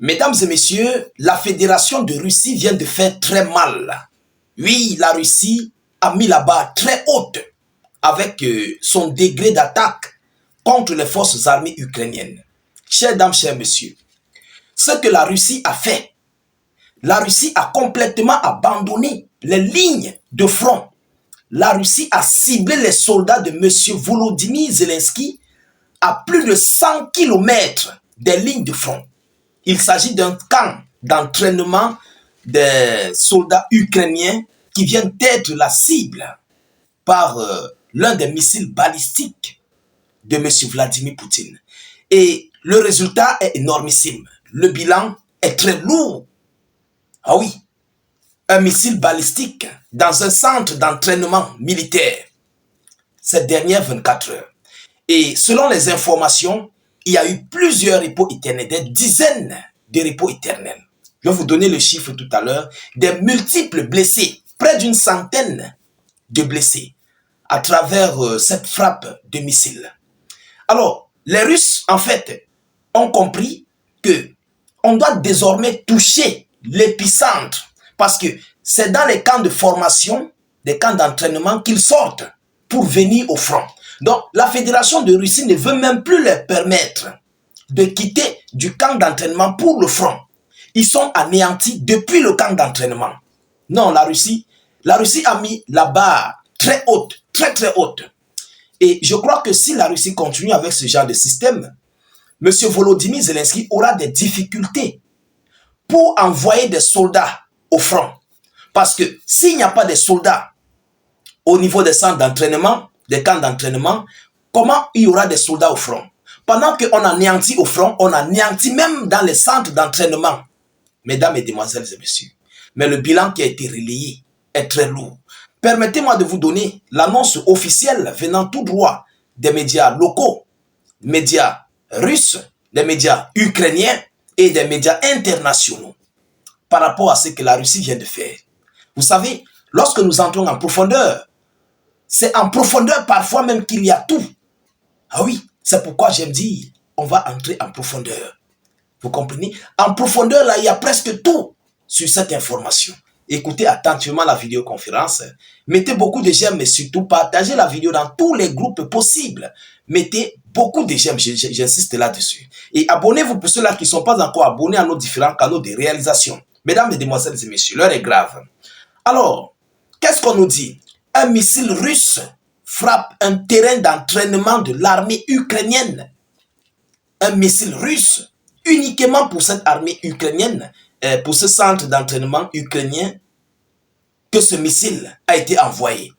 Mesdames et messieurs, la Fédération de Russie vient de faire très mal. Oui, la Russie a mis la barre très haute avec son degré d'attaque contre les forces armées ukrainiennes. Chères dames, chers messieurs, ce que la Russie a fait, la Russie a complètement abandonné les lignes de front. La Russie a ciblé les soldats de M. Volodymyr Zelensky à plus de 100 km des lignes de front. Il s'agit d'un camp d'entraînement des soldats ukrainiens qui viennent d'être la cible par l'un des missiles balistiques de M. Vladimir Poutine. Et le résultat est énormissime. Le bilan est très lourd. Ah oui, un missile balistique dans un centre d'entraînement militaire ces dernières 24 heures. Et selon les informations, il y a eu plusieurs repos éternels, des dizaines de repos éternels. Je vais vous donner le chiffre tout à l'heure, des multiples blessés, près d'une centaine de blessés à travers cette frappe de missiles. Alors, les Russes, en fait, ont compris que on doit désormais toucher l'épicentre parce que c'est dans les camps de formation, des camps d'entraînement qu'ils sortent pour venir au front. Donc, la Fédération de Russie ne veut même plus leur permettre de quitter du camp d'entraînement pour le front. Ils sont anéantis depuis le camp d'entraînement. Non, la Russie a mis la barre très haute, très très haute. Et je crois que si la Russie continue avec ce genre de système, M. Volodymyr Zelensky aura des difficultés pour envoyer des soldats au front. Parce que s'il n'y a pas de soldats au niveau des centres d'entraînement, des camps d'entraînement, comment il y aura des soldats au front? Pendant qu'on anéantit au front, on anéantit même dans les centres d'entraînement. Mesdames et demoiselles et messieurs, mais le bilan qui a été relayé est très lourd. Permettez-moi de vous donner l'annonce officielle venant tout droit des médias locaux, médias russes, des médias ukrainiens et des médias internationaux par rapport à ce que la Russie vient de faire. Vous savez, lorsque nous entrons en profondeur, c'est en profondeur parfois même qu'il y a tout. Ah oui, c'est pourquoi j'aime dire, on va entrer en profondeur. Vous comprenez? En profondeur, là, il y a presque tout sur cette information. Écoutez attentivement la vidéoconférence. Mettez beaucoup de j'aime, mais surtout partagez la vidéo dans tous les groupes possibles. Mettez beaucoup de j'aime, j'insiste là-dessus. Et abonnez-vous pour ceux-là qui ne sont pas encore abonnés à nos différents canaux de réalisation. Mesdames, Mesdemoiselles et messieurs, l'heure est grave. Alors, qu'est-ce qu'on nous dit? Un missile russe frappe un terrain d'entraînement de l'armée ukrainienne. Un missile russe uniquement pour cette armée ukrainienne, pour ce centre d'entraînement ukrainien, que ce missile a été envoyé.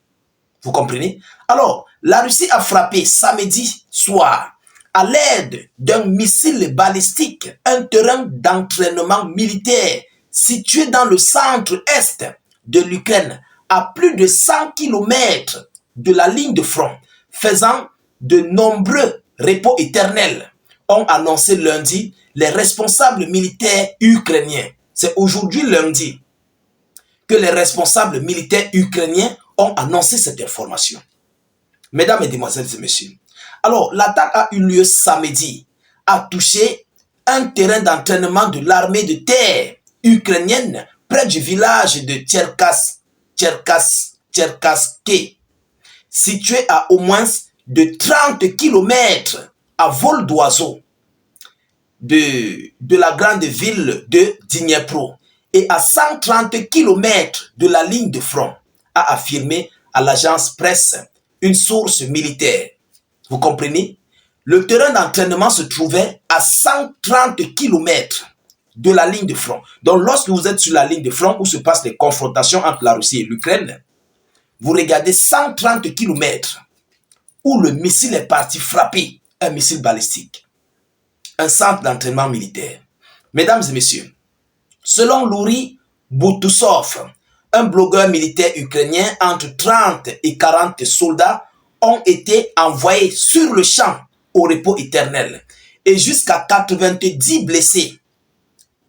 Vous comprenez? Alors, la Russie a frappé samedi soir à l'aide d'un missile balistique un terrain d'entraînement militaire situé dans le centre-est de l'Ukraine, à plus de 100 km de la ligne de front, faisant de nombreux repos éternels, ont annoncé lundi les responsables militaires ukrainiens. C'est aujourd'hui lundi que les responsables militaires ukrainiens ont annoncé cette information. Mesdames, Mesdemoiselles et messieurs, alors l'attaque a eu lieu samedi, a touché un terrain d'entraînement de l'armée de terre ukrainienne près du village de Tcherkassky, situé à au moins de 30 km à vol d'oiseau de la grande ville de Dnipro et à 130 km de la ligne de front, a affirmé à l'agence presse une source militaire. Vous comprenez? Le terrain d'entraînement se trouvait à 130 km de la ligne de front. Donc lorsque vous êtes sur la ligne de front où se passent les confrontations entre la Russie et l'Ukraine, vous regardez 130 km où le missile est parti frapper un missile balistique, un centre d'entraînement militaire. Mesdames et messieurs, selon Louri Boutousov, un blogueur militaire ukrainien, entre 30 et 40 soldats ont été envoyés sur le champ au repos éternel et jusqu'à 90 blessés.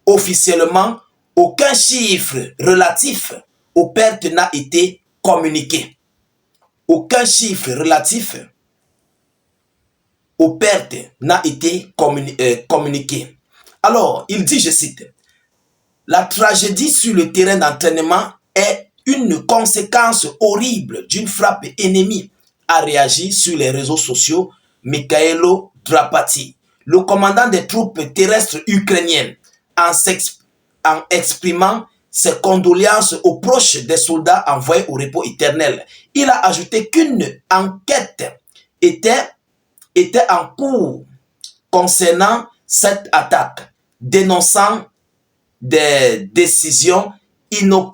Officiellement, aucun chiffre relatif aux pertes n'a été communiqué. Aucun chiffre relatif aux pertes n'a été communiqué. Alors, il dit, je cite, la tragédie sur le terrain d'entraînement est une conséquence horrible d'une frappe ennemie, a réagi sur les réseaux sociaux Mikhailo Drapati, le commandant des troupes terrestres ukrainiennes, en exprimant ses condoléances aux proches des soldats envoyés au repos éternel. Il a ajouté qu'une enquête était en cours concernant cette attaque, dénonçant des décisions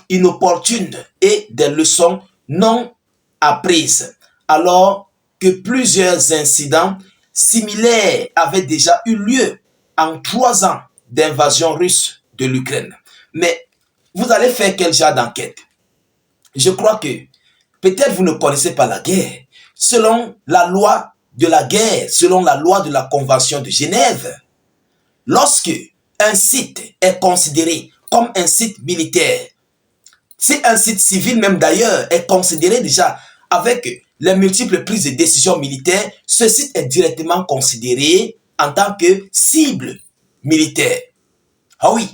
inopportunes et des leçons non apprises, alors que plusieurs incidents similaires avaient déjà eu lieu en 3 ans d'invasion russe de l'Ukraine. Mais vous allez faire quel genre d'enquête? Je crois que peut-être vous ne connaissez pas la guerre. Selon la loi de la guerre, selon la loi de la Convention de Genève, lorsque un site est considéré comme un site militaire, si un site civil même d'ailleurs est considéré déjà avec les multiples prises de décisions militaires, ce site est directement considéré en tant que cible militaire. Ah oui,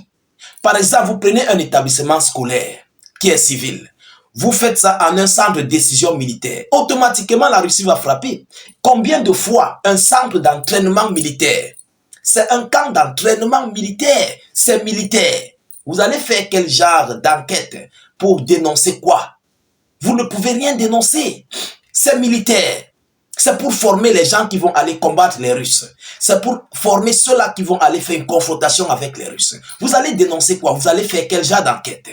par exemple, vous prenez un établissement scolaire qui est civil. Vous faites ça en un centre de décision militaire. Automatiquement, la Russie va frapper. Combien de fois un centre d'entraînement militaire? C'est un camp d'entraînement militaire. C'est militaire. Vous allez faire quel genre d'enquête pour dénoncer quoi? Vous ne pouvez rien dénoncer. C'est militaire. C'est pour former les gens qui vont aller combattre les Russes. C'est pour former ceux-là qui vont aller faire une confrontation avec les Russes. Vous allez dénoncer quoi? Vous allez faire quel genre d'enquête?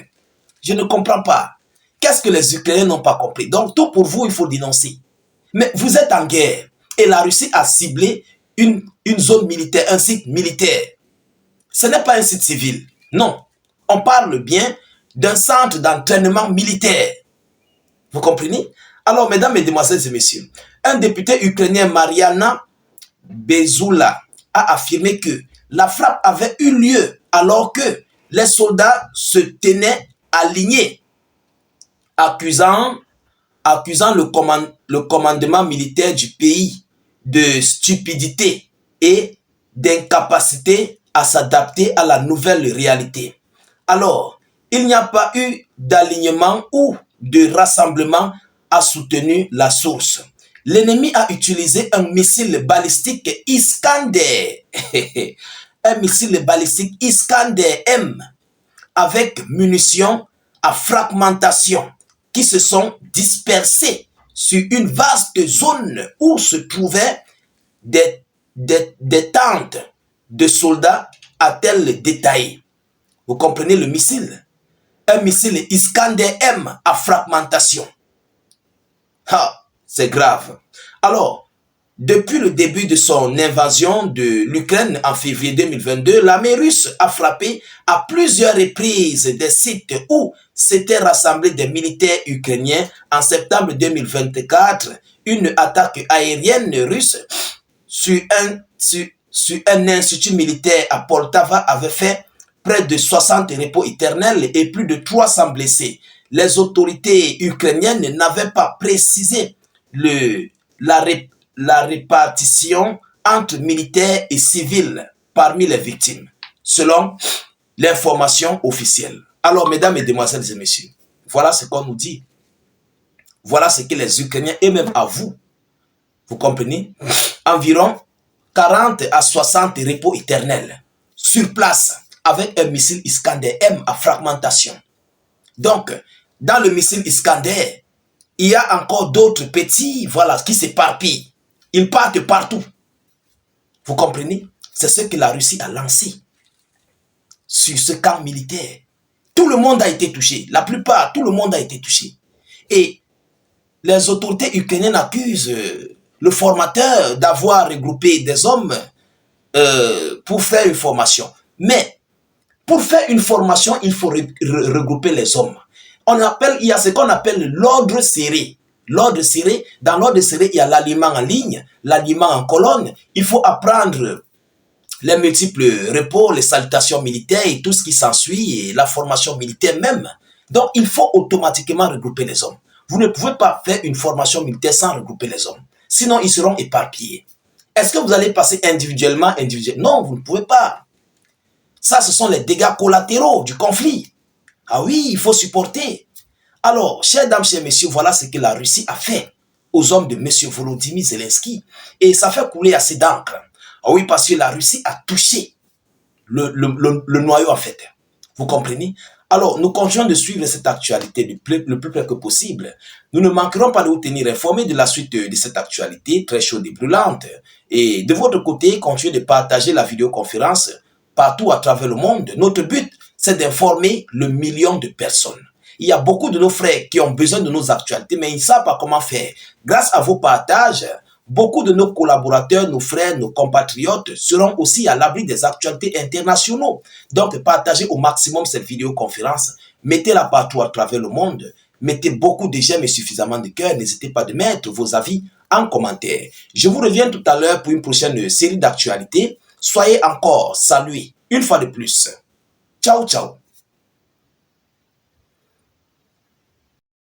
Je ne comprends pas. Qu'est-ce que les Ukrainiens n'ont pas compris? Donc tout pour vous, il faut dénoncer. Mais vous êtes en guerre et la Russie a ciblé une zone militaire, un site militaire. Ce n'est pas un site civil. Non. On parle bien d'un centre d'entraînement militaire. Vous comprenez? Alors, mesdames, mesdemoiselles et messieurs, un député ukrainien, Mariana Bezula, a affirmé que la frappe avait eu lieu alors que les soldats se tenaient alignés, accusant le commandement militaire du pays de stupidité et d'incapacité à s'adapter à la nouvelle réalité. Alors, il n'y a pas eu d'alignement ou de rassemblement, a soutenu la source. L'ennemi a utilisé un missile balistique Iskander, un missile balistique Iskander M avec munitions à fragmentation qui se sont dispersées sur une vaste zone où se trouvaient des tentes de soldats, a-t-elle détaillé. Vous comprenez le missile? Un missile Iskander M à fragmentation. Ah, c'est grave. Alors, depuis le début de son invasion de l'Ukraine en février 2022, l'armée russe a frappé à plusieurs reprises des sites où s'étaient rassemblés des militaires ukrainiens. En septembre 2024, une attaque aérienne russe sur un institut militaire à Poltava avait fait près de 60 repos éternels et plus de 300 blessés. Les autorités ukrainiennes n'avaient pas précisé la répartition entre militaires et civils parmi les victimes, selon l'information officielle. Alors, mesdames, mesdemoiselles et messieurs, voilà ce qu'on nous dit. Voilà ce que les Ukrainiens et même à vous, vous comprenez, environ 40 à 60 repos éternels sur place avec un missile Iskander M à fragmentation. Donc, dans le missile Iskander, il y a encore d'autres petits, voilà, qui s'éparpillent. Ils partent partout. Vous comprenez? C'est ce que la Russie a lancé sur ce camp militaire. Tout le monde a été touché. La plupart, tout le monde a été touché. Et les autorités ukrainiennes accusent le formateur d'avoir regroupé des hommes pour faire une formation. Mais pour faire une formation, il faut regrouper les hommes. Il y a ce qu'on appelle l'ordre serré. L'ordre serré, dans l'ordre serré, il y a l'aliment en ligne, l'aliment en colonne. Il faut apprendre les multiples repos, les salutations militaires et tout ce qui s'ensuit, et la formation militaire même. Donc, il faut automatiquement regrouper les hommes. Vous ne pouvez pas faire une formation militaire sans regrouper les hommes. Sinon, ils seront éparpillés. Est-ce que vous allez passer individuellement? Non, vous ne pouvez pas. Ça, ce sont les dégâts collatéraux du conflit. Ah oui, il faut supporter. Alors, chers dames, chers messieurs, voilà ce que la Russie a fait aux hommes de M. Volodymyr Zelensky. Et ça fait couler assez d'encre. Ah oui, parce que la Russie a touché le noyau, en fait. Vous comprenez? Alors, nous continuons de suivre cette actualité le plus près que possible. Nous ne manquerons pas de vous tenir informés de la suite de cette actualité très chaude et brûlante. Et de votre côté, continuez de partager la vidéoconférence partout à travers le monde. Notre but, c'est d'informer le million de personnes. Il y a beaucoup de nos frères qui ont besoin de nos actualités, mais ils ne savent pas comment faire. Grâce à vos partages, beaucoup de nos collaborateurs, nos frères, nos compatriotes seront aussi à l'abri des actualités internationaux. Donc, partagez au maximum cette vidéoconférence. Mettez-la partout à travers le monde. Mettez beaucoup de j'aime et suffisamment de cœur. N'hésitez pas de mettre vos avis en commentaire. Je vous reviens tout à l'heure pour une prochaine série d'actualités. Soyez encore salués une fois de plus. Ciao, ciao.